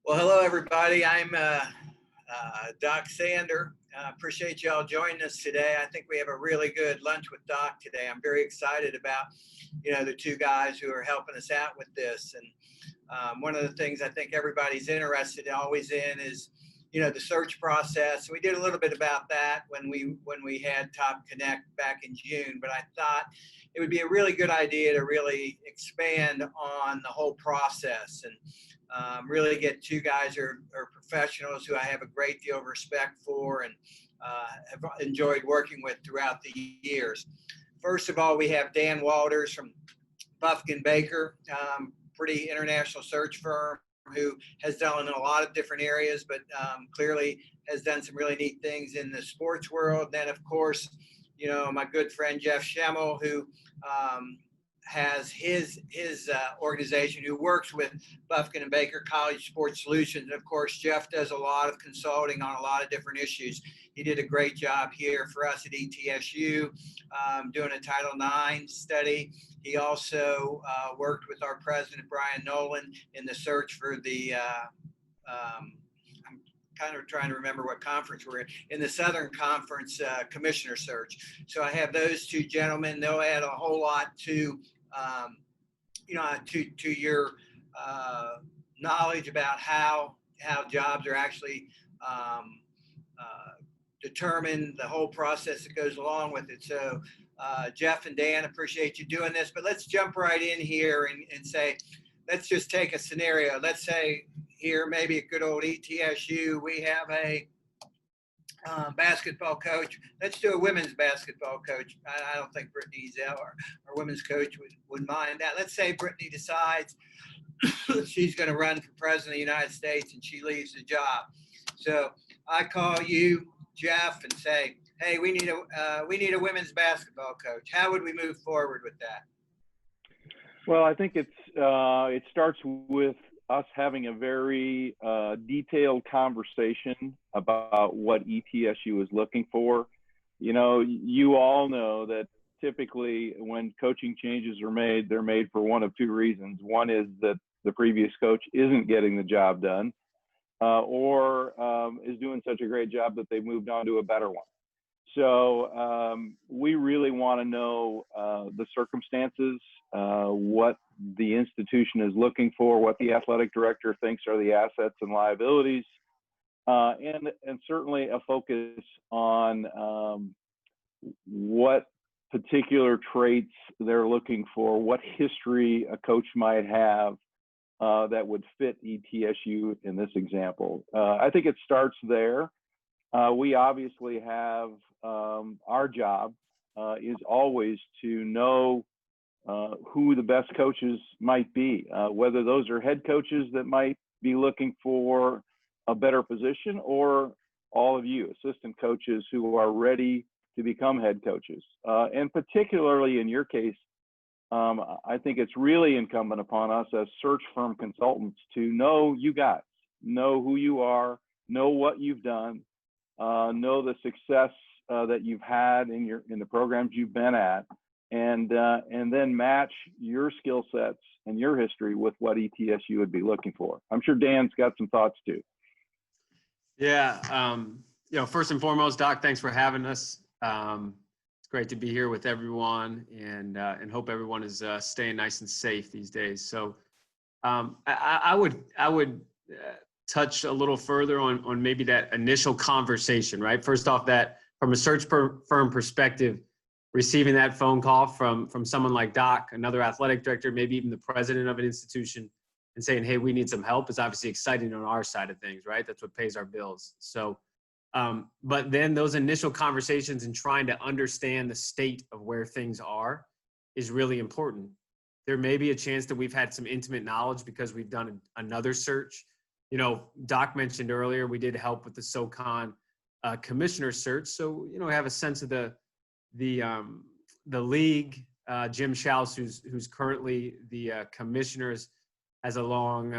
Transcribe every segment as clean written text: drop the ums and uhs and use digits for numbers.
Well, hello, everybody. I'm Doc Sander. Appreciate y'all joining us today. I think we have a really good lunch with Doc today. I'm very excited about, the two guys who are helping us out with this. And one of the things I think everybody's interested always in is, the search process. We did a little bit about that when we had TopConnect back in June, but I thought it would be a really good idea to really expand on the whole process and really get two guys who are professionals who I have a great deal of respect for and have enjoyed working with throughout the years. First of all, we have Dan Walters from Buffkin Baker, pretty international search firm who has done in a lot of different areas, but clearly has done some really neat things in the sports world. Then, of course, my good friend Jeff Schemmel, who has his organization, who works with Buffkin and Baker College Sports Solutions. And of course, Jeff does a lot of consulting on a lot of different issues. He did a great job here for us at ETSU, doing a Title IX study. He also worked with our president, Brian Nolan, in the search for the I'm kind of trying to remember what conference we're in the Southern Conference commissioner search. So I have those two gentlemen. They'll add a whole lot to to your knowledge about how jobs are actually determined, the whole process that goes along with it. So Jeff and Dan, appreciate you doing this, but let's jump right in here and say, let's just take a scenario. Let's say here, maybe at good old ETSU, we have a basketball coach. Let's do a women's basketball coach. I don't think Brittany Zell, our women's coach, would mind that. Let's say Brittany decides she's going to run for president of the United States and she leaves the job. So I call you, Jeff, and say, hey, we need a women's basketball coach. How would we move forward with that? Well, I think it starts with us having a very detailed conversation about what ETSU is looking for. You all know that typically when coaching changes are made, they're made for one of two reasons. One is that the previous coach isn't getting the job done or is doing such a great job that they've moved on to a better one. So we really want to know the circumstances, what the institution is looking for, what the athletic director thinks are the assets and liabilities, and certainly a focus on what particular traits they're looking for, what history a coach might have that would fit ETSU in this example. I think it starts there. We obviously have our job is always to know who the best coaches might be, whether those are head coaches that might be looking for a better position, or all of you assistant coaches who are ready to become head coaches. And particularly in your case, I think it's really incumbent upon us as search firm consultants to know you guys, know who you are, know what you've done, know the success that you've had in the programs you've been at, and then match your skill sets and your history with what ETSU would be looking for. I'm sure Dan's got some thoughts too. Yeah, first and foremost, Doc, thanks for having us. It's great to be here with everyone, and hope everyone is staying nice and safe these days. So I would touch a little further on maybe that initial conversation, right? First off, that from a search firm perspective, receiving that phone call from someone like Doc, another athletic director, maybe even the president of an institution, and saying, hey, we need some help, is obviously exciting on our side of things, right? That's what pays our bills. So, but then those initial conversations and trying to understand the state of where things are is really important. There may be a chance that we've had some intimate knowledge because we've done another search. Doc mentioned earlier, we did help with the SoCon commissioner search. So, we have a sense of the league. Jim Schaus, who's currently the commissioners, has a long,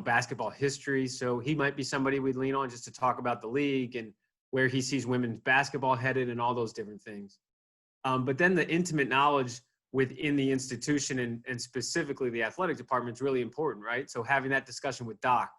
basketball history. So he might be somebody we'd lean on just to talk about the league and where he sees women's basketball headed and all those different things. But then the intimate knowledge within the institution and specifically the athletic department is really important, right? So having that discussion with Doc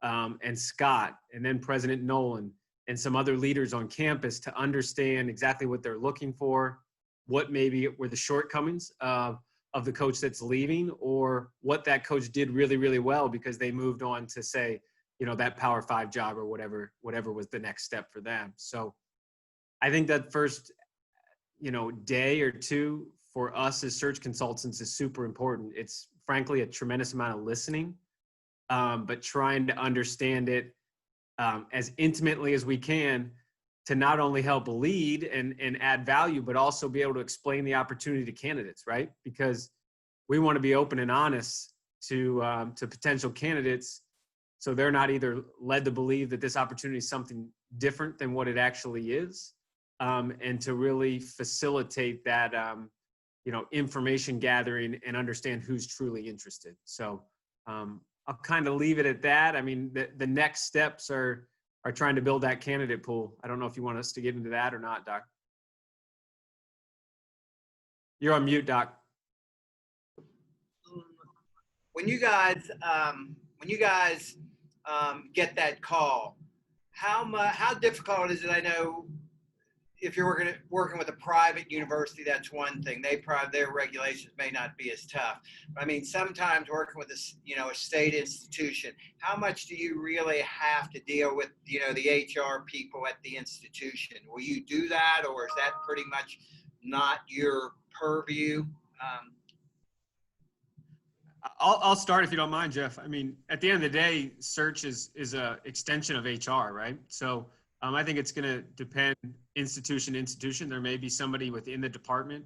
and Scott, and then President Nolan, and some other leaders on campus to understand exactly what they're looking for, what maybe were the shortcomings of the coach that's leaving, or what that coach did really, really well because they moved on to, say, that Power 5 job or whatever was the next step for them. So I think that first, day or two for us as search consultants is super important. It's frankly a tremendous amount of listening, but trying to understand it as intimately as we can to not only help lead and add value, but also be able to explain the opportunity to candidates, right? Because we want to be open and honest to potential candidates, so they're not either led to believe that this opportunity is something different than what it actually is, and to really facilitate that, information gathering and understand who's truly interested. So I'll kind of leave it at that. I mean, the next steps are trying to build that candidate pool. I don't know if you want us to get into that or not, Doc. You're on mute, Doc. When you guys get that call, how difficult is it? I know if you're working with a private university, that's one thing. Their regulations may not be as tough. But I mean, sometimes working with a state institution, how much do you really have to deal with, the HR people at the institution? Will you do that, or is that pretty much not your purview? I'll start if you don't mind, Jeff. I mean, at the end of the day, search is a extension of HR, right? So I think it's going to depend institution to institution. There may be somebody within the department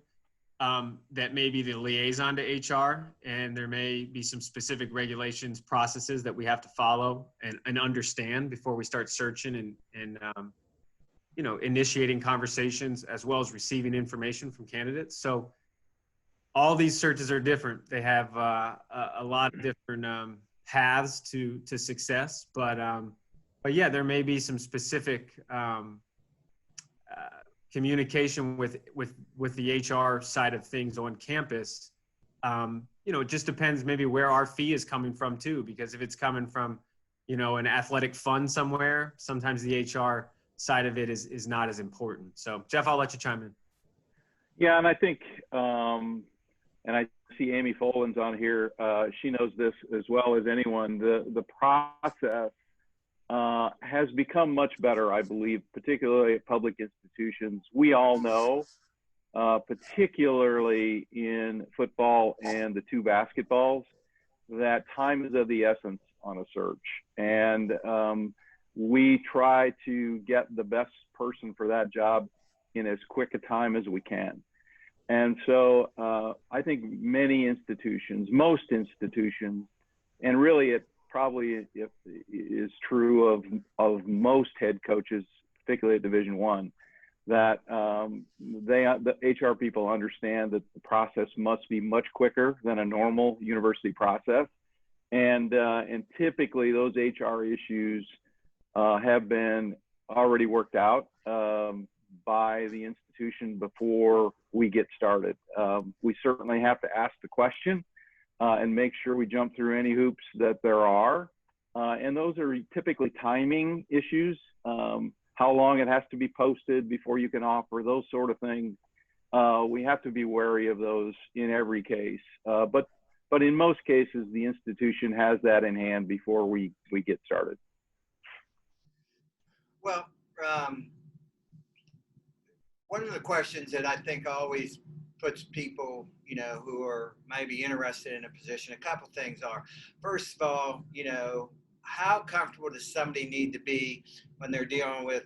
that may be the liaison to HR, and there may be some specific regulations, processes that we have to follow and understand before we start searching and initiating conversations as well as receiving information from candidates. So all these searches are different. They have a lot of different paths to success, but yeah, there may be some specific communication with the HR side of things on campus. It just depends maybe where our fee is coming from too, because if it's coming from, an athletic fund somewhere, sometimes the HR side of it is not as important. So Jeff, I'll let you chime in. Yeah, and I think, and I see Amy Folan's on here. She knows this as well as anyone. The process has become much better, I believe, particularly at public institutions. We all know, particularly in football and the two basketballs, that time is of the essence on a search. And we try to get the best person for that job in as quick a time as we can. And so I think many institutions, most institutions, and really it probably is true of most head coaches, particularly at Division I, that the HR people understand that the process must be much quicker than a normal university process, and typically those HR issues have been already worked out by the institution before we get started. We certainly have to ask the question and make sure we jump through any hoops that there are. And those are typically timing issues, how long it has to be posted before you can offer, those sort of things. We have to be wary of those in every case. But in most cases, the institution has that in hand before we get started. Well, one of the questions that I think always puts people, who are maybe interested in a position, a couple things are, first of all, how comfortable does somebody need to be when they're dealing with,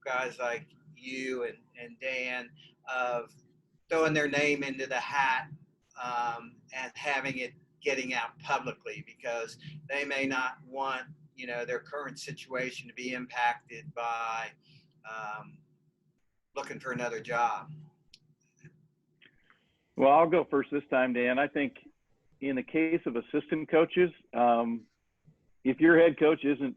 guys like you and Dan, of throwing their name into the hat and having it getting out publicly, because they may not want, their current situation to be impacted by looking for another job. Well, I'll go first this time, Dan. I think in the case of assistant coaches, if your head coach isn't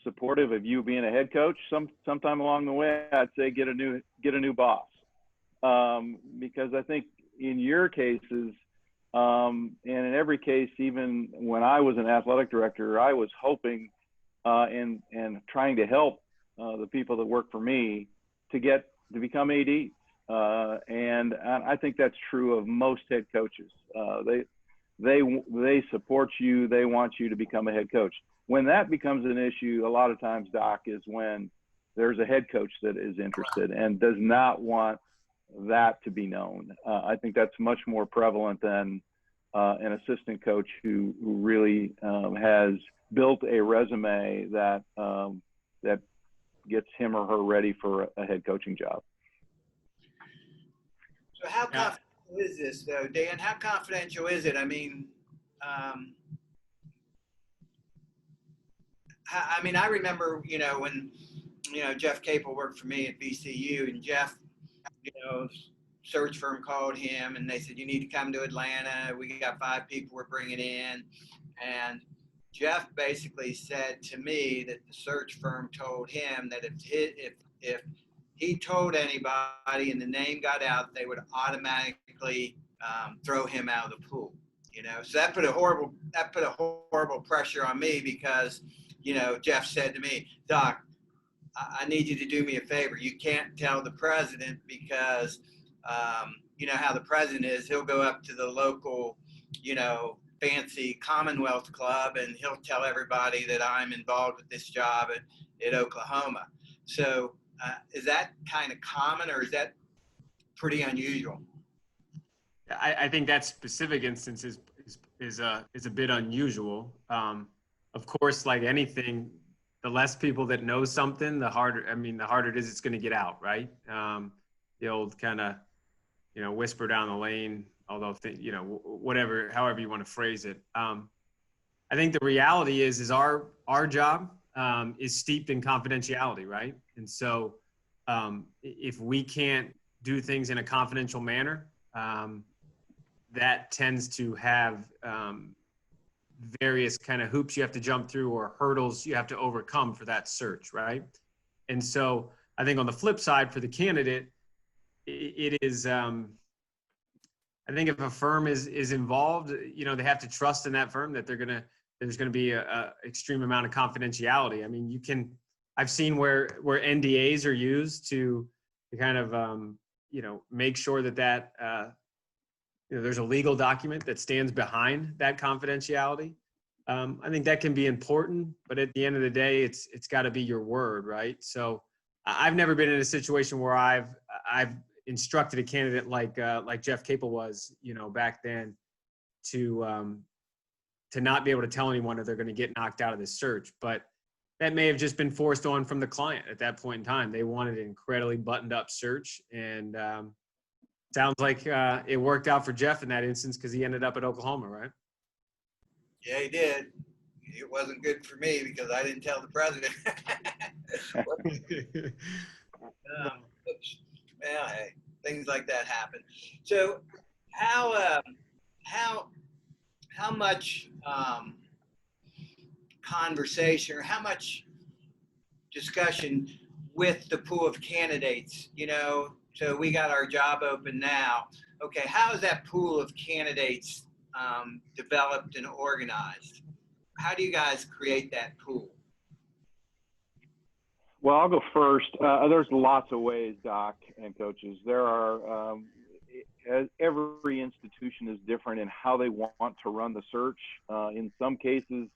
supportive of you being a head coach, sometime along the way, I'd say get a new boss, because I think in your cases, And in every case, even when I was an athletic director, I was hoping and trying to help the people that work for me to become ADs. And I think that's true of most head coaches. They support you. They want you to become a head coach. When that becomes an issue, a lot of times, Doc, is when there's a head coach that is interested and does not want that to be known. I think that's much more prevalent than an assistant coach who really has built a resume that gets him or her ready for a head coaching job. So how confidential is this, though, Dan? How confidential is it? I mean, I remember, when, Jeff Capel worked for me at VCU, and Jeff, search firm called him and they said, you need to come to Atlanta. We got 5 people we're bringing in. And Jeff basically said to me that the search firm told him that if he told anybody and the name got out, they would automatically throw him out of the pool. So that put a horrible pressure on me because, Jeff said to me, Doc, I need you to do me a favor. You can't tell the president because, you know how the president is. He'll go up to the local, fancy Commonwealth Club and he'll tell everybody that I'm involved with this job at Oklahoma. So is that kind of common or is that pretty unusual? I think that specific instance is a bit unusual. Of course, like anything, the less people that know something, the harder it is it's going to get out, right? The old kind of, whisper down the lane, although, however you want to phrase it. I think the reality is our job is steeped in confidentiality, right? And so if we can't do things in a confidential manner, that tends to have various kind of hoops you have to jump through or hurdles you have to overcome for that search, right? And so I think on the flip side for the candidate, it is, I think if a firm is involved, they have to trust in that firm that there's going to be a extreme amount of confidentiality. I mean, I've seen where NDAs are used to kind of, make sure that there's a legal document that stands behind that confidentiality. I think that can be important, but at the end of the day, it's got to be your word, right? So I've never been in a situation where I've instructed a candidate like Jeff Capel was, back then, to not be able to tell anyone that they're going to get knocked out of this search. But that may have just been forced on from the client at that point in time. They wanted an incredibly buttoned up search, and sounds like it worked out for Jeff in that instance because he ended up at Oklahoma, right? Yeah, he did. It wasn't good for me because I didn't tell the president. Well, hey, things like that happen. So, how much conversation or how much discussion with the pool of candidates? So we got our job open now. Okay, how is that pool of candidates developed and organized? How do you guys create that pool? Well, I'll go first. There's lots of ways, Doc and coaches. There are, every institution is different in how they want to run the search. In some cases,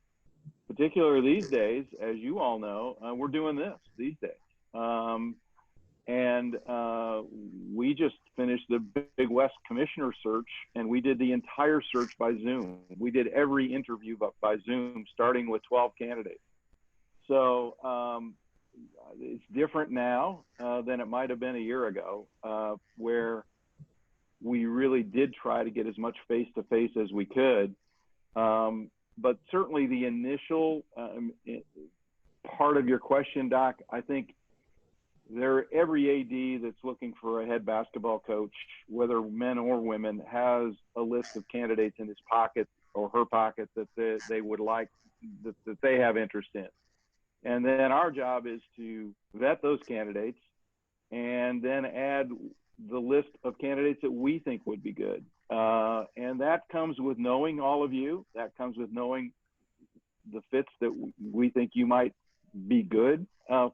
particularly these days, as you all know, we're doing this these days. And we just finished the Big West commissioner search, and we did the entire search by Zoom. We did every interview by Zoom, starting with 12 candidates. So it's different now than it might have been a year ago, where we really did try to get as much face-to-face as we could. But certainly the initial part of your question, Doc, I think every AD that's looking for a head basketball coach, whether men or women, has a list of candidates in his pocket or her pocket that they would like, that they have interest in. And then our job is to vet those candidates and then add the list of candidates that we think would be good. And that comes with knowing all of you. That comes with knowing the fits that we think you might be good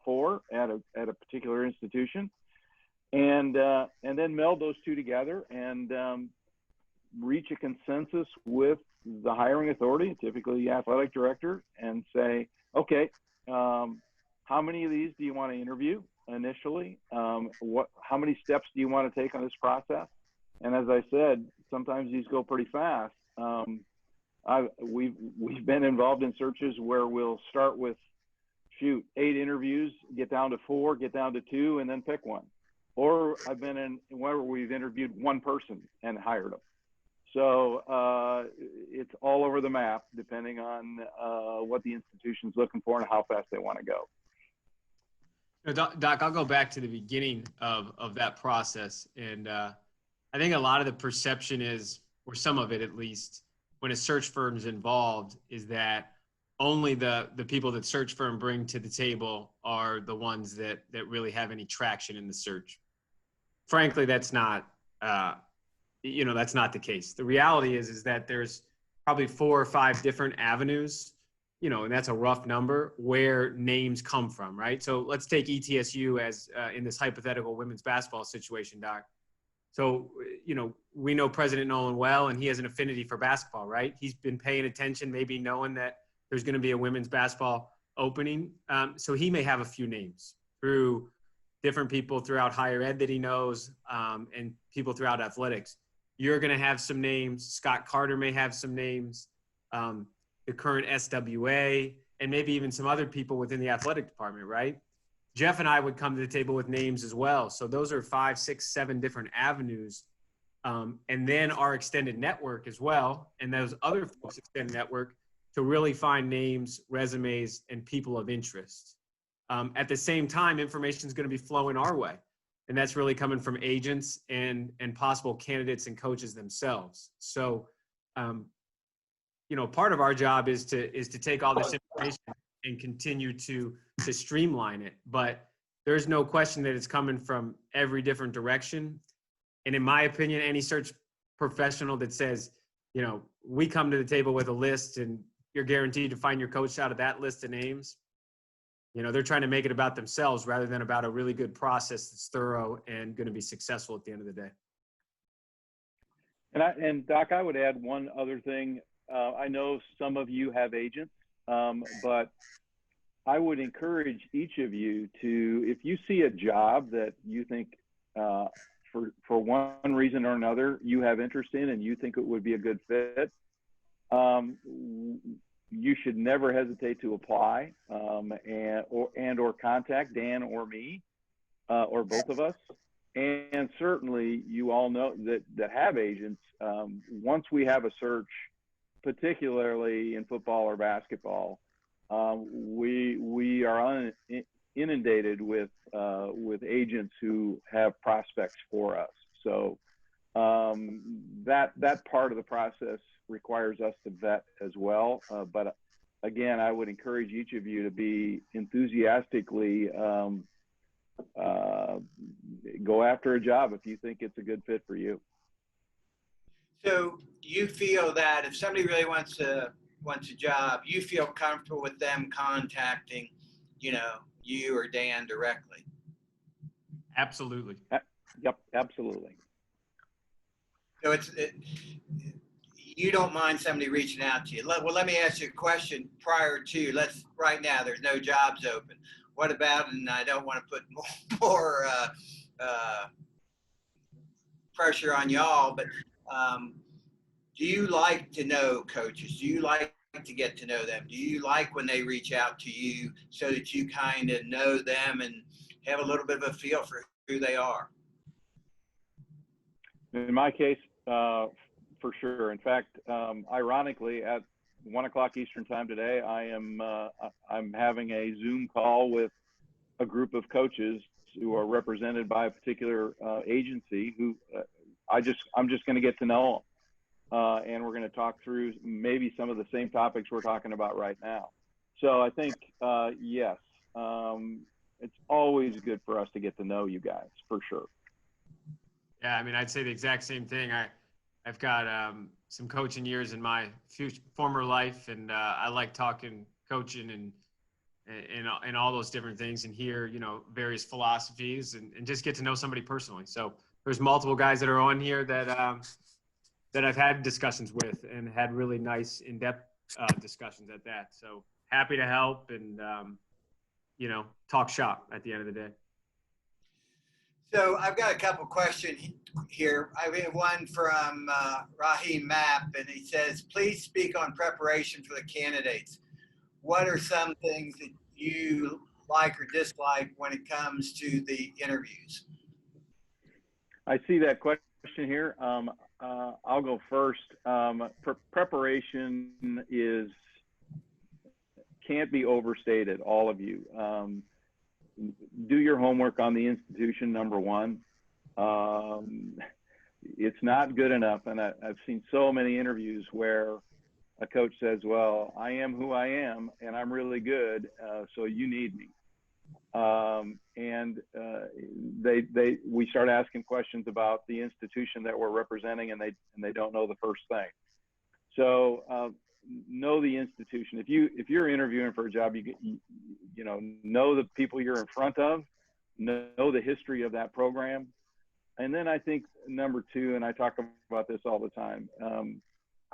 for at a particular institution, and then meld those two together and reach a consensus with the hiring authority, typically the athletic director, and say, okay, how many of these do you want to interview initially? How many steps do you want to take on this process? And as I said, sometimes these go pretty fast. We've been involved in searches where we'll start with 8 interviews, get down to 4, get down to 2, and then pick one. Or I've been in where we've interviewed one person and hired them. So it's all over the map, depending on what the institution's looking for and how fast they want to go. Doc, I'll go back to the beginning of that process. And I think a lot of the perception is, or some of it at least, when a search firm is involved, is that only the people that search firm bring to the table are the ones that really have any traction in the search. Frankly, that's not that's not the case. The reality is that there's probably 4 or 5 different avenues, and that's a rough number, where names come from, right? So let's take ETSU as in this hypothetical women's basketball situation, Doc. So, we know President Nolan well, and he has an affinity for basketball, right? He's been paying attention, maybe knowing that there's going to be a women's basketball opening. So he may have a few names through different people throughout higher ed that he knows, and people throughout athletics. You're going to have some names. Scott Carter may have some names, the current SWA, and maybe even some other people within the athletic department, right? Jeff and I would come to the table with names as well. So those are 5, 6, 7 different avenues. And then our extended network as well, and those other folks' extended network, to really find names, resumes, and people of interest. At the same time, information is going to be flowing our way. And that's really coming from agents and possible candidates and coaches themselves. So, part of our job is to take all this information and continue to streamline it. But there's no question that it's coming from every different direction. And in my opinion, any search professional that says, we come to the table with a list and you're guaranteed to find your coach out of that list of names, they're trying to make it about themselves rather than about a really good process that's thorough and going to be successful at the end of the day. And Doc, I would add one other thing. I know some of you have agents, but I would encourage each of you to, if you see a job that you think for one reason or another you have interest in and you think it would be a good fit, you should never hesitate to apply or contact Dan or me or both of us. And certainly you all know that have agents, once we have a search, particularly in football or basketball, we are inundated with agents who have prospects for us. So that part of the process requires us to vet as well. But again, I would encourage each of you to be enthusiastically go after a job if you think it's a good fit for you. So you feel that if somebody really wants a job, you feel comfortable with them contacting, you or Dan directly? Absolutely. Yep, absolutely. So you don't mind somebody reaching out to you. Well, let me ask you a question prior to, right now, there's no jobs open. What about, and I don't want to put more pressure on y'all, but do you like to know coaches? Do you like to get to know them? Do you like when they reach out to you so that you kind of know them and have a little bit of a feel for who they are? In my case, for sure. In fact, ironically, at 1:00 Eastern time today, I'm having a Zoom call with a group of coaches who are represented by a particular agency who I'm just going to get to know them, and we're going to talk through maybe some of the same topics we're talking about right now. So I think yes, it's always good for us to get to know you guys, for sure. Yeah, I mean, I'd say the exact same thing. I've got some coaching years in my former life, and I like talking coaching and all those different things, and hear, you know, various philosophies, and just get to know somebody personally. So there's multiple guys that are on here that I've had discussions with and had really nice in-depth discussions at that. So happy to help and, you know, talk shop at the end of the day. So I've got a couple questions here. I have one from Raheem Mapp, and he says, please speak on preparation for the candidates. What are some things that you like or dislike when it comes to the interviews? I see that question here. I'll go first. Preparation can't be overstated, all of you. Do your homework on the institution, number one. It's not good enough, and I've seen so many interviews where a coach says, well, I am who I am, and I'm really good, so you need me. We start asking questions about the institution that we're representing, and they don't know the first thing. So know the institution. If you're interviewing for a job, you know the people you're in front of, know the history of that program. And then I think number two, and I talk about this all the time,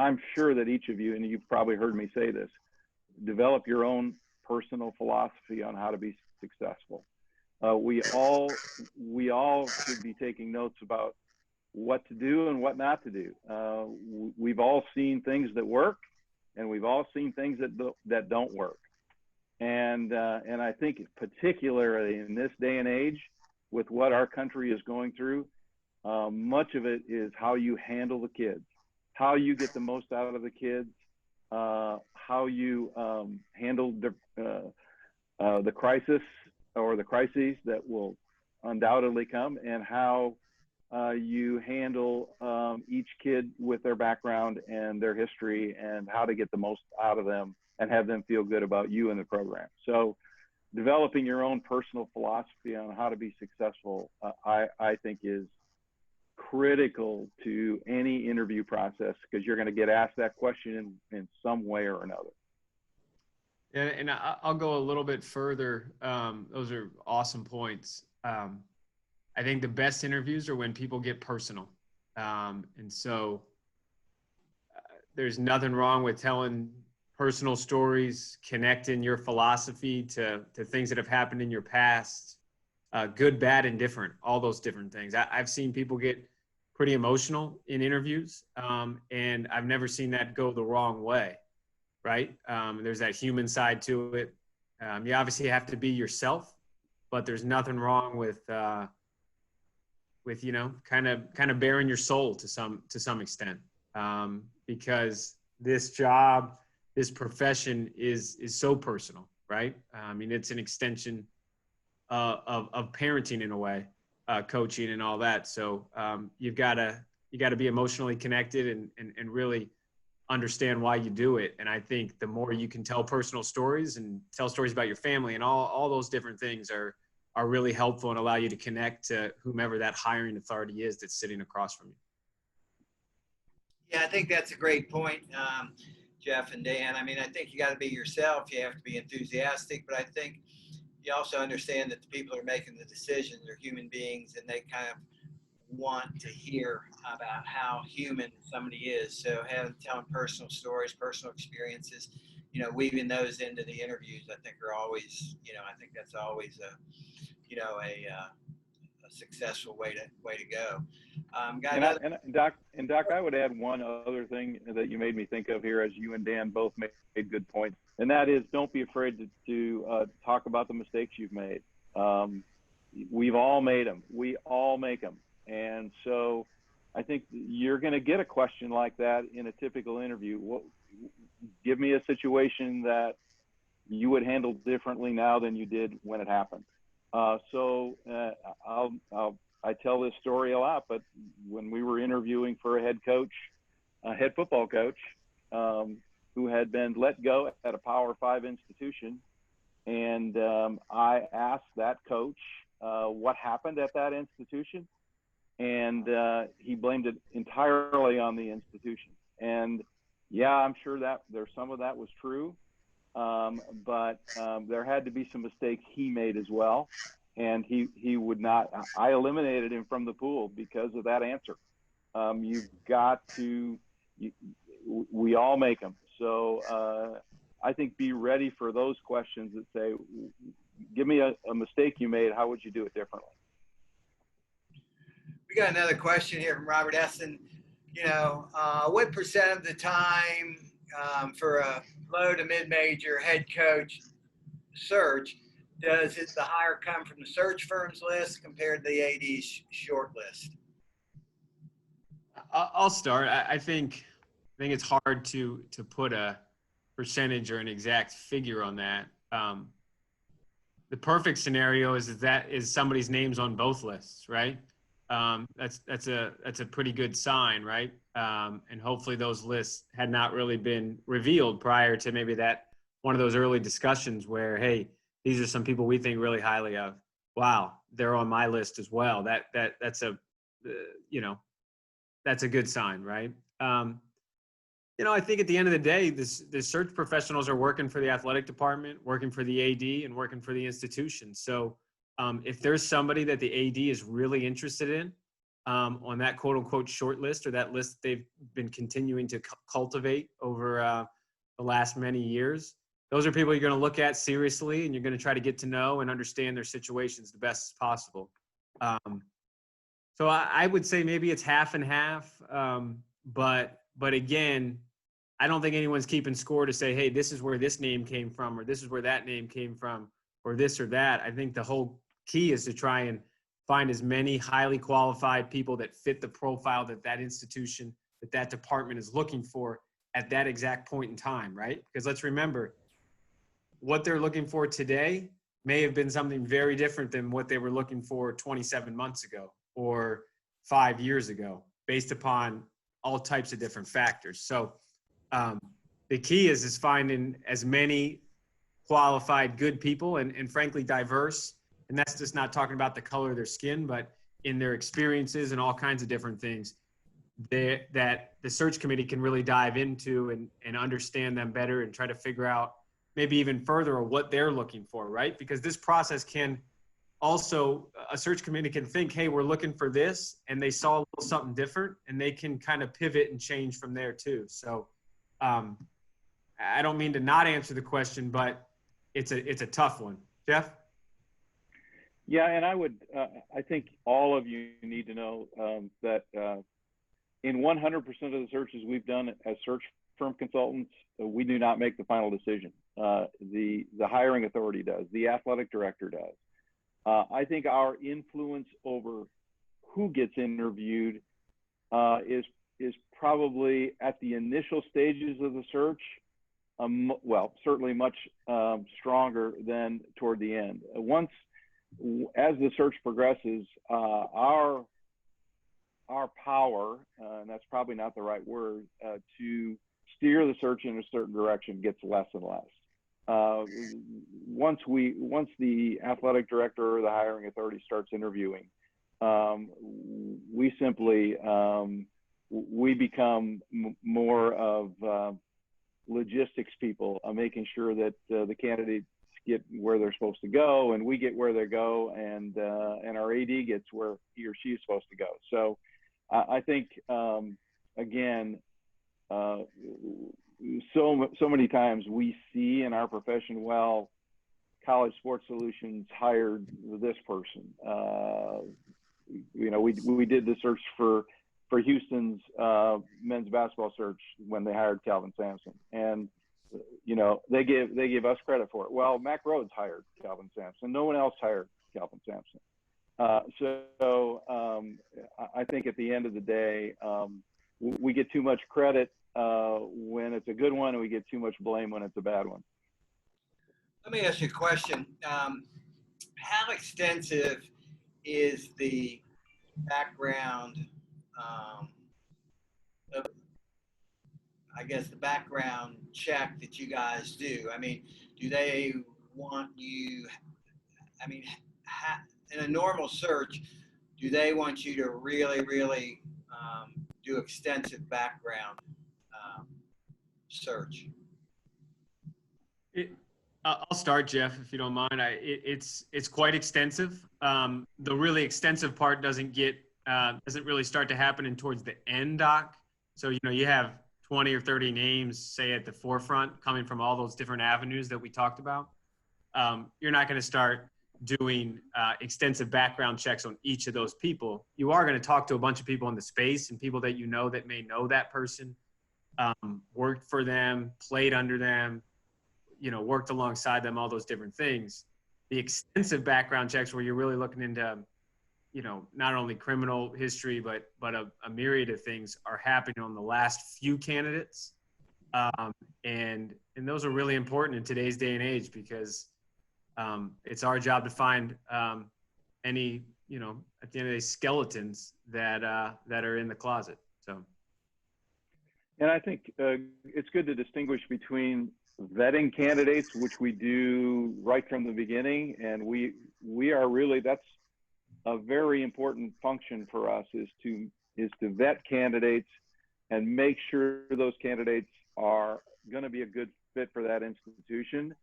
I'm sure that each of you, and you've probably heard me say this, develop your own personal philosophy on how to be successful. We all should be taking notes about what to do and what not to do. We've all seen things that work, and we've all seen things that don't work. And I think particularly in this day and age, with what our country is going through, much of it is how you handle the kids, how you get the most out of the kids, how you handle the crisis or the crises that will undoubtedly come, and how you handle each kid with their background and their history, and how to get the most out of them and have them feel good about you and the program. So developing your own personal philosophy on how to be successful, I think is critical to any interview process, because you're going to get asked that question in some way or another. And I'll go a little bit further. Those are awesome points. I think the best interviews are when people get personal. And so there's nothing wrong with telling personal stories, connecting your philosophy to things that have happened in your past, good, bad, and different, all those different things. I've seen people get pretty emotional in interviews, and I've never seen that go the wrong way, right? There's that human side to it. You obviously have to be yourself, but there's nothing wrong with you know, kind of bearing your soul to some extent, because this job, this profession is so personal, right? I mean, it's an extension of parenting in a way, coaching and all that. So you've got to be emotionally connected and really understand why you do it. And I think the more you can tell personal stories and tell stories about your family and all those different things are really helpful and allow you to connect to whomever that hiring authority is that's sitting across from you. Yeah, I think that's a great point, Jeff and Dan. I mean, I think you got to be yourself. You have to be enthusiastic, but I think you also understand that the people who are making the decisions are human beings, and they kind of want to hear about how human somebody is. So telling personal stories, personal experiences, you know, weaving those into the interviews, I think are always, you know, I think that's always a successful way to go. Doc, I would add one other thing that you made me think of here, as you and Dan both made good points, and that is, don't be afraid to talk about the mistakes you've made. We've all made them. We all make them. And so I think you're going to get a question like that in a typical interview. Give me a situation that you would handle differently now than you did when it happened. I tell this story a lot, but when we were interviewing for a head football coach, who had been let go at a Power 5 institution, and I asked that coach what happened at that institution, and he blamed it entirely on the institution. And yeah, I'm sure that there's some of that was true, but there had to be some mistakes he made as well. And he would not. I eliminated him from the pool because of that answer. You've got to. We all make them. So I think be ready for those questions that say, "Give me a mistake you made. How would you do it differently?" We got another question here from Robert Essen. What percent of the time for a low to mid-major head coach search does the hire come from the search firm's list compared to the AD's short list? I'll start. I think it's hard to put a percentage or an exact figure on that. The perfect scenario is that somebody's name's on both lists, right? That's a pretty good sign, right? And hopefully those lists had not really been revealed prior to maybe that one of those early discussions where, hey, these are some people we think really highly of. Wow, they're on my list as well. That's a that's a good sign, right? I think at the end of the day, the search professionals are working for the athletic department, working for the AD, and working for the institution. So if there's somebody that the AD is really interested in on that quote unquote short list, or that list they've been continuing to cultivate over the last many years, those are people you're going to look at seriously, and you're going to try to get to know and understand their situations the best as possible. So I would say maybe it's half and half. But again, I don't think anyone's keeping score to say, hey, this is where this name came from, or this is where that name came from, or this or that. I think the whole key is to try and find as many highly qualified people that fit the profile that institution, that department is looking for at that exact point in time, right? Because let's remember, what they're looking for today may have been something very different than what they were looking for 27 months ago or 5 years ago, based upon all types of different factors. So the key is finding as many qualified, good people and frankly, diverse. And that's just not talking about the color of their skin, but in their experiences and all kinds of different things that the search committee can really dive into and understand them better and try to figure out maybe even further what they're looking for, right? Because this process can also, a search committee can think, hey, we're looking for this, and they saw a little something different, and they can kind of pivot and change from there too. So I don't mean to not answer the question, but it's a tough one. Jeff? Yeah, and I think all of you need to know that in 100% of the searches we've done as search firm consultants, we do not make the final decision. The hiring authority does, the athletic director does. I think our influence over who gets interviewed is probably at the initial stages of the search, well, certainly much stronger than toward the end. As the search progresses, our power, and that's probably not the right word, to steer the search in a certain direction gets less and less. Once the athletic director or the hiring authority starts interviewing, we simply we become more of logistics people, making sure that the candidates get where they're supposed to go, and we get where they go, and our AD gets where he or she is supposed to go. So I think again, so many times we see in our profession, well, College Sports Solutions hired this person. We did the search for Houston's men's basketball search when they hired Calvin Sampson, and they gave us credit for it. Well, Mack Rhodes hired Calvin Sampson. No one else hired Calvin Sampson. So I think at the end of the day, we get too much credit when it's a good one, and we get too much blame when it's a bad one. Let me ask you a question. How extensive is the background, the background check that you guys do? I mean, do they want you, in a normal search, do they want you to really, really do extensive background search? I'll start, Jeff, if you don't mind. It's quite extensive. The really extensive part doesn't really start to happen in towards the end, Doc. So you have 20 or 30 names, say, at the forefront, coming from all those different avenues that we talked about. You're not going to start doing extensive background checks on each of those people. You are going to talk to a bunch of people in the space and people that that may know that person, worked for them, played under them, worked alongside them, all those different things. The extensive background checks where you're really looking into, not only criminal history, but a myriad of things are happening on the last few candidates. And those are really important in today's day and age because it's our job to find any, at the end of the day, skeletons that are in the closet. So. And I think it's good to distinguish between vetting candidates, which we do right from the beginning, and we are really, that's a very important function for us, is to vet candidates and make sure those candidates are going to be a good fit for that institution.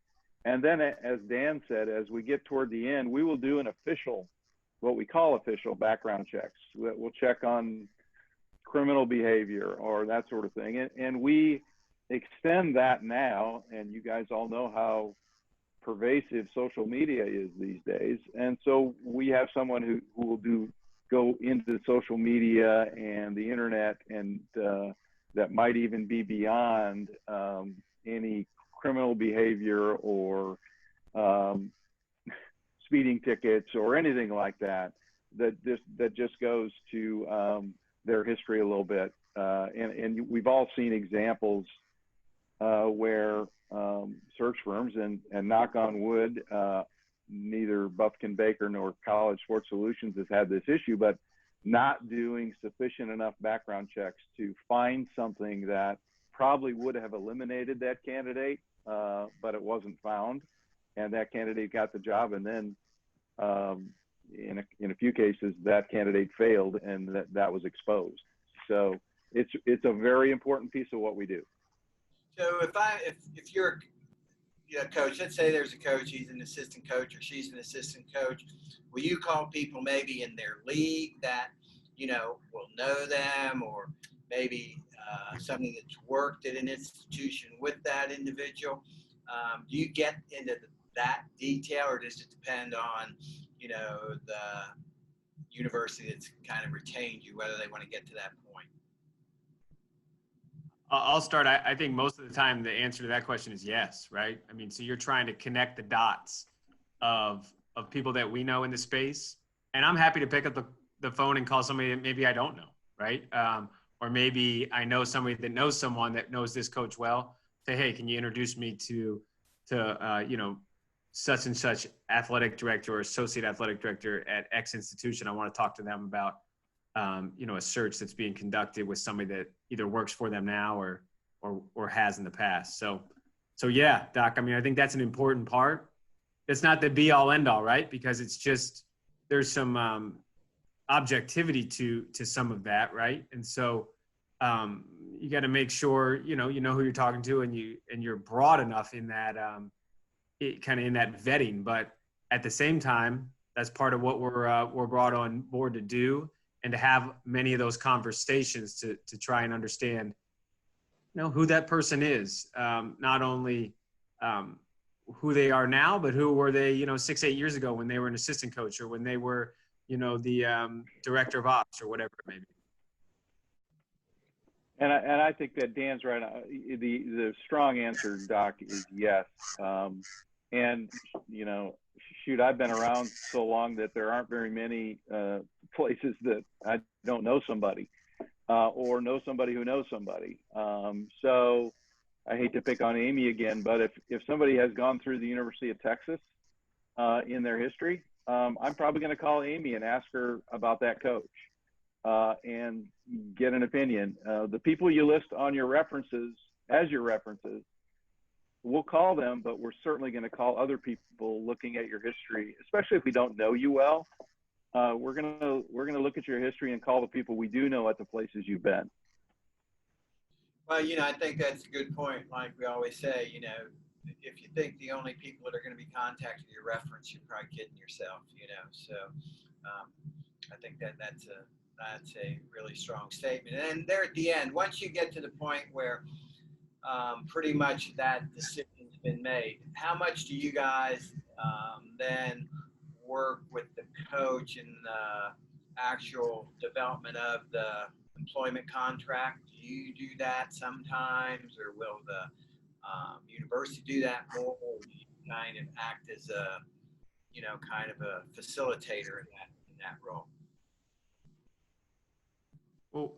And then, as Dan said, as we get toward the end, we will do what we call official background checks. We'll check on criminal behavior or that sort of thing. And we extend that now, and you guys all know how pervasive social media is these days. And so we have someone who will go into social media and the internet, and that might even be beyond any criminal behavior or speeding tickets or anything like that just goes to their history a little bit. And we've all seen examples where search firms, and knock on wood, neither Buffkin Baker nor College Sports Solutions has had this issue, but not doing sufficient enough background checks to find something that probably would have eliminated that candidate, but it wasn't found, and that candidate got the job, and then in a few cases that candidate failed, and that was exposed. So it's a very important piece of what we do. So if you're a coach, let's say there's a coach, he's an assistant coach or she's an assistant coach, will you call people maybe in their league that will know them, or maybe somebody that's worked at an institution with that individual? Do you get into that detail, or does it depend on the university that's kind of retained you, whether they want to get to that point? I'll start. I think most of the time the answer to that question is yes, right? I mean, so you're trying to connect the dots of people that we know in the space, and I'm happy to pick up the phone and call somebody that maybe I don't know, right? Or maybe I know somebody that knows someone that knows this coach well. Say, hey, can you introduce me to such and such athletic director or associate athletic director at X institution? I want to talk to them about a search that's being conducted with somebody that either works for them now or has in the past. So yeah, Doc, I mean, I think that's an important part. It's not the be all end all, right? Because it's just, there's some objectivity to some of that, right? And so you got to make sure, you know who you're talking to, and you're broad enough in that, kind of in that vetting. But at the same time, that's part of what we're brought on board to do, and to have many of those conversations to try and understand, who that person is, not only who they are now, but who were they, 6-8 years ago when they were an assistant coach, or when they were, the director of ops, or whatever it may be. And I think that Dan's right. The strong answer, Doc, is yes. And shoot, I've been around so long that there aren't very many places that I don't know somebody, or know somebody who knows somebody. So I hate to pick on Amy again, but if somebody has gone through the University of Texas in their history, I'm probably going to call Amy and ask her about that coach and get an opinion. The people you list on your references, as your references, we'll call them, but we're certainly going to call other people looking at your history, especially if we don't know you well. we're gonna look at your history and call the people we do know at the places you've been. Well, I think that's a good point. Like we always say, if you think the only people that are going to be contacting your reference, you're probably kidding yourself. So I think that's a really strong statement. And there at the end, once you get to the point where pretty much that decision's been made, how much do you guys then work with the coach in the actual development of the employment contract? Do you do that sometimes, or will the university do that more, or do you kind of act as a, kind of a facilitator in that role? Well,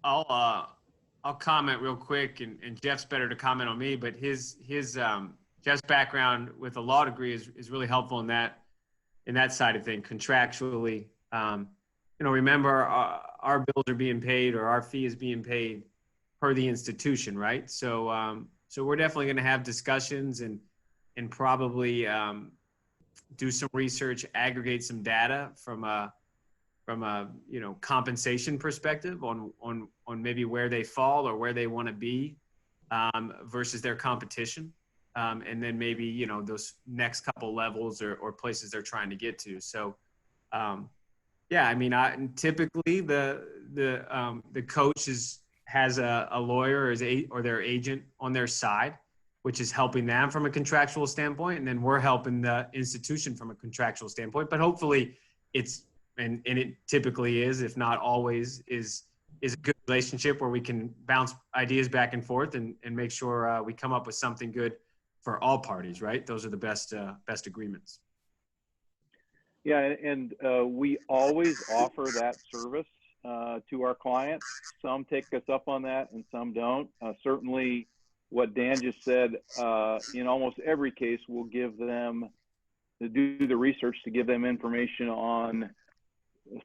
I'll comment real quick, and Jeff's better to comment on me, but his Jeff's background with a law degree is really helpful in that side of things contractually. Remember our bills are being paid, or our fee is being paid per the institution, right? So we're definitely going to have discussions and probably do some research, aggregate some data from a compensation perspective on maybe where they fall or where they want to be versus their competition, and then maybe those next couple levels or places they're trying to get to. So typically the coach has a lawyer or their agent on their side, which is helping them from a contractual standpoint, and then we're helping the institution from a contractual standpoint. But hopefully it's and it typically is, if not always, is a good relationship where we can bounce ideas back and forth and make sure we come up with something good for all parties, right? Those are the best agreements. Yeah, and we always offer that service to our clients. Some take us up on that and some don't. Certainly what Dan just said, in almost every case, we'll give them to do the research to give them information on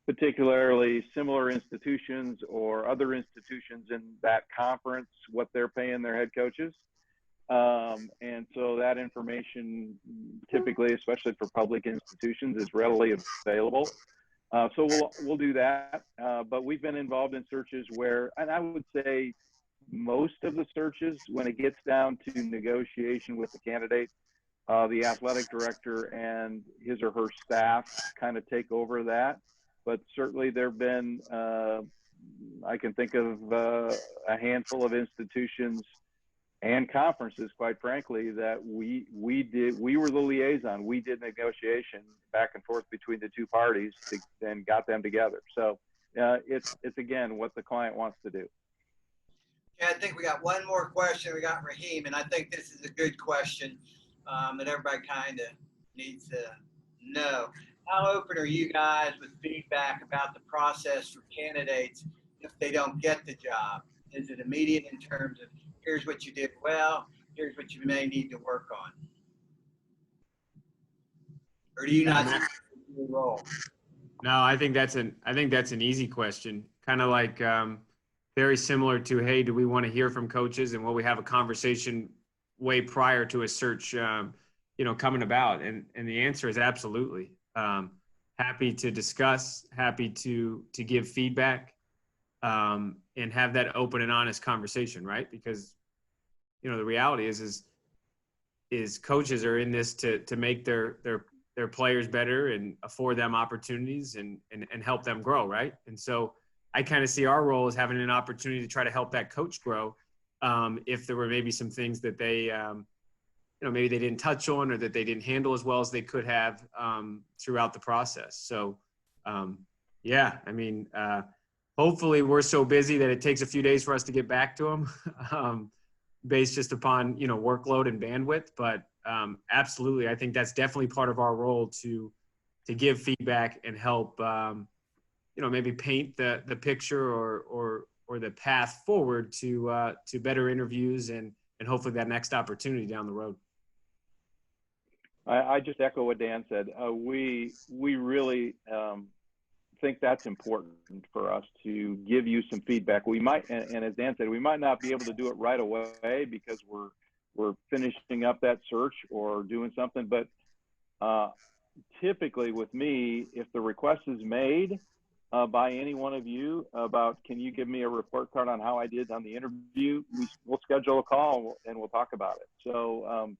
particularly similar institutions or other institutions in that conference, what they're paying their head coaches. And so that information typically, especially for public institutions, is readily available. So we'll do that. But we've been involved in searches where, and I would say most of the searches, when it gets down to negotiation with the candidate, the athletic director and his or her staff kind of take over that. But certainly there have been, I can think of a handful of institutions and conferences, quite frankly, that we were the liaison. We did negotiation back and forth between the two parties and got them together. So it's again, what the client wants to do. Yeah, I think we got one more question. We got Raheem, and I think this is a good question that everybody kind of needs to know. How open are you guys with feedback about the process for candidates if they don't get the job? Is it immediate in terms of here's what you did well, here's what you may need to work on? Or do you not see your role? No, I think that's an easy question. Kind of like very similar to, hey, do we want to hear from coaches, and will we have a conversation way prior to a search coming about? And the answer is absolutely. Happy to discuss, happy to give feedback, and have that open and honest conversation, right? Because the reality is coaches are in this to make their players better and afford them opportunities and help them grow, right? And so I kind of see our role as having an opportunity to try to help that coach grow, if there were maybe some things that they maybe they didn't touch on or that they didn't handle as well as they could have throughout the process. So hopefully we're so busy that it takes a few days for us to get back to them, based just upon workload and bandwidth. But absolutely, I think that's definitely part of our role to give feedback and help maybe paint the picture or the path forward to better interviews and hopefully that next opportunity down the road. I just echo what Dan said. We really think that's important for us to give you some feedback. We might, and as Dan said, we might not be able to do it right away because we're finishing up that search or doing something. But typically with me, if the request is made by any one of you about, can you give me a report card on how I did on the interview, we'll schedule a call and we'll talk about it. So,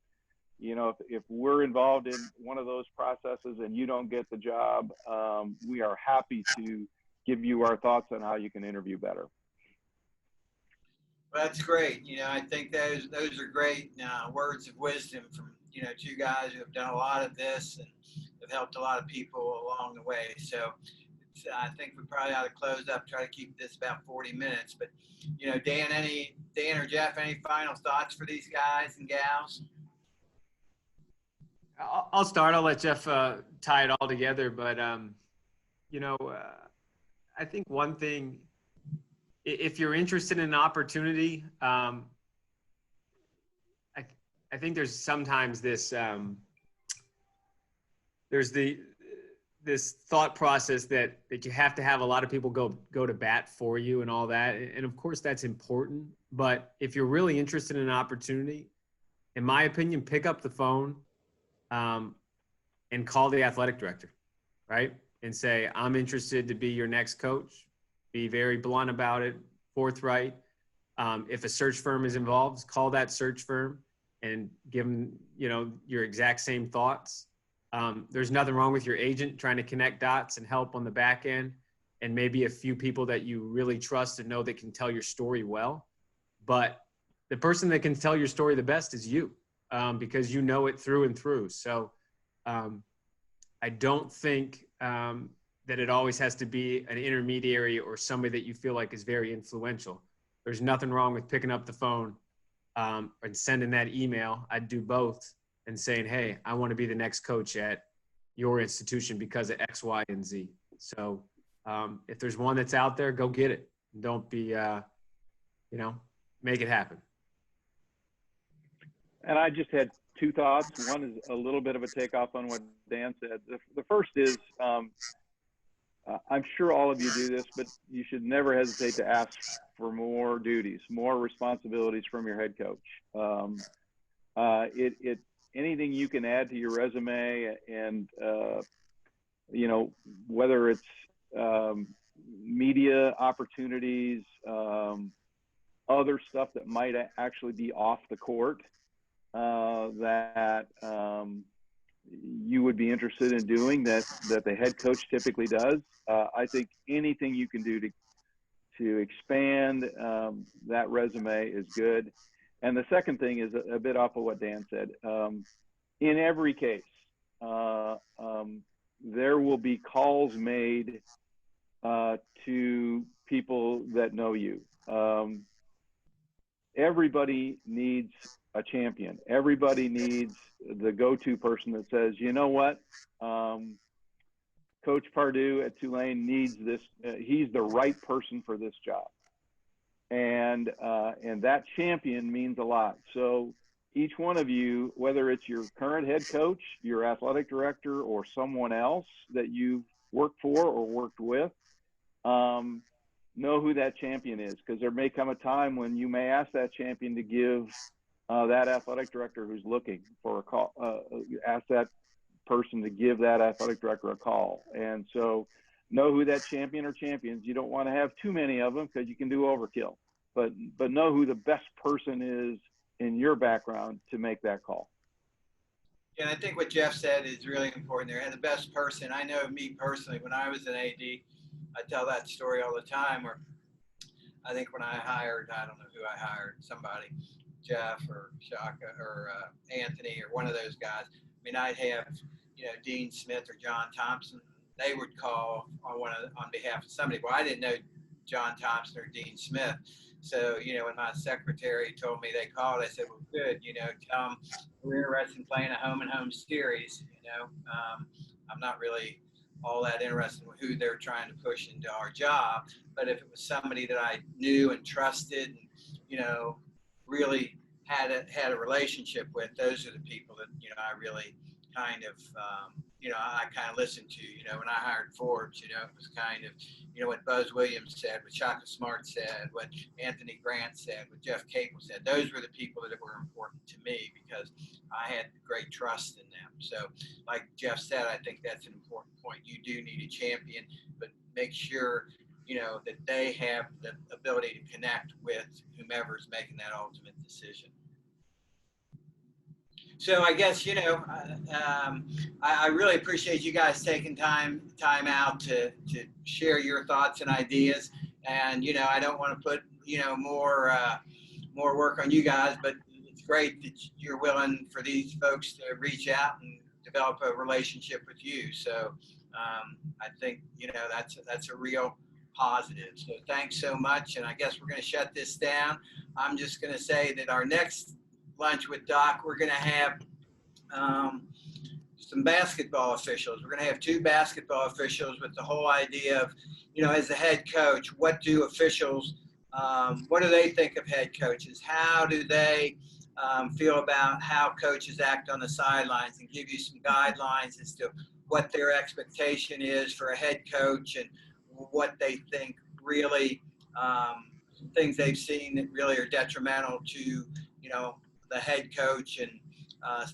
you know, if we're involved in one of those processes and you don't get the job, we are happy to give you our thoughts on how you can interview better. Well, that's great. You know, I think those are great words of wisdom from, you know, two guys who have done a lot of this and have helped a lot of people along the way. So I think we probably ought to close up, try to keep this about 40 minutes. But, you know, Dan or Jeff, any final thoughts for these guys and gals? I'll start. I'll let Jeff tie it all together. But, you know, I think one thing, if you're interested in an opportunity, I think there's sometimes this, this thought process that you have to have a lot of people go to bat for you and all that. And of course that's important, but if you're really interested in an opportunity, in my opinion, pick up the phone and call the athletic director, right? And say, I'm interested to be your next coach. Be very blunt about it, forthright. If a search firm is involved, call that search firm and give them, you know, your exact same thoughts. There's nothing wrong with your agent trying to connect dots and help on the back end, and maybe a few people that you really trust and know that can tell your story well. But the person that can tell your story the best is you, because you know it through and through. So I don't think that it always has to be an intermediary or somebody that you feel like is very influential. There's nothing wrong with picking up the phone and sending that email. I'd do both, and saying, hey, I want to be the next coach at your institution because of X, Y, and Z. So if there's one that's out there, go get it. Don't be, you know, make it happen. And I just had two thoughts. One is a little bit of a takeoff on what Dan said. The first is, I'm sure all of you do this, but you should never hesitate to ask for more duties, more responsibilities from your head coach. Anything you can add to your resume, and you know, whether it's media opportunities, other stuff that might actually be off the court that you would be interested in doing that the head coach typically does. I think anything you can do to expand that resume is good. And the second thing is a bit off of what Dan said. In every case, there will be calls made to people that know you. Everybody needs a champion. Everybody needs the go-to person that says, you know what, Coach Pardue at Tulane needs this. He's the right person for this job. And that champion means a lot. So each one of you, whether it's your current head coach, your athletic director, or someone else that you've worked for or worked with, know who that champion is, because there may come a time when you may ask that champion to give that athletic director who's looking for a call, ask that person to give that athletic director a call. And so know who that champion or champions. You don't want to have too many of them because you can do overkill, but know who the best person is in your background to make that call. Yeah, I think what Jeff said is really important there. And the best person, I know me personally, when I was an AD, I tell that story all the time, where I think when I hired, I don't know who I hired, somebody, Jeff or Shaka or Anthony or one of those guys. I mean, I'd have, you know, Dean Smith or John Thompson. They would call on behalf of somebody. Well, I didn't know John Thompson or Dean Smith. So, you know, when my secretary told me they called, I said, well, good, you know, tell them we're interested in playing a home-and-home series. You know, I'm not really all that interested in who they're trying to push into our job. But if it was somebody that I knew and trusted and, you know, really had a relationship with, those are the people that, you know, I really kind of, I kind of listened to. When I hired Forbes, it was kind of, what Buzz Williams said, what Shaka Smart said, what Anthony Grant said, what Jeff Capel said. Those were the people that were important to me because I had great trust in them. So like Jeff said, I think that's an important point. You do need a champion, but make sure, that they have the ability to connect with whomever's making that ultimate decision. So I guess, I really appreciate you guys taking time out to share your thoughts and ideas. And, I don't want to put, more work on you guys, but it's great that you're willing for these folks to reach out and develop a relationship with you. So I think, that's a real positive. So thanks so much. And I guess we're going to shut this down. I'm just going to say that our next lunch with Doc, we're going to have some basketball officials. We're going to have 2 basketball officials with the whole idea of, as the head coach, what do officials, what do they think of head coaches? How do they feel about how coaches act on the sidelines, and give you some guidelines as to what their expectation is for a head coach and what they think really, things they've seen that really are detrimental to, the head coach, and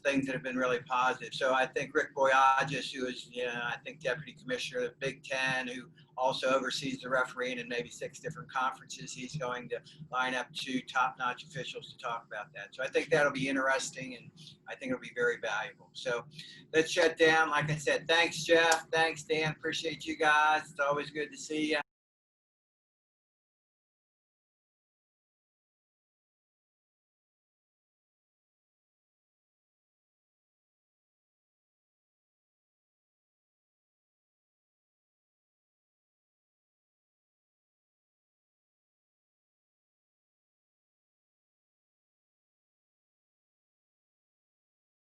things that have been really positive. So I think Rick Boyages, who is, I think Deputy Commissioner of the Big Ten, who also oversees the refereeing in maybe 6 different conferences, he's going to line up 2 top-notch officials to talk about that. So I think that'll be interesting, and I think it'll be very valuable. So let's shut down. Like I said, thanks, Jeff. Thanks, Dan. Appreciate you guys. It's always good to see you.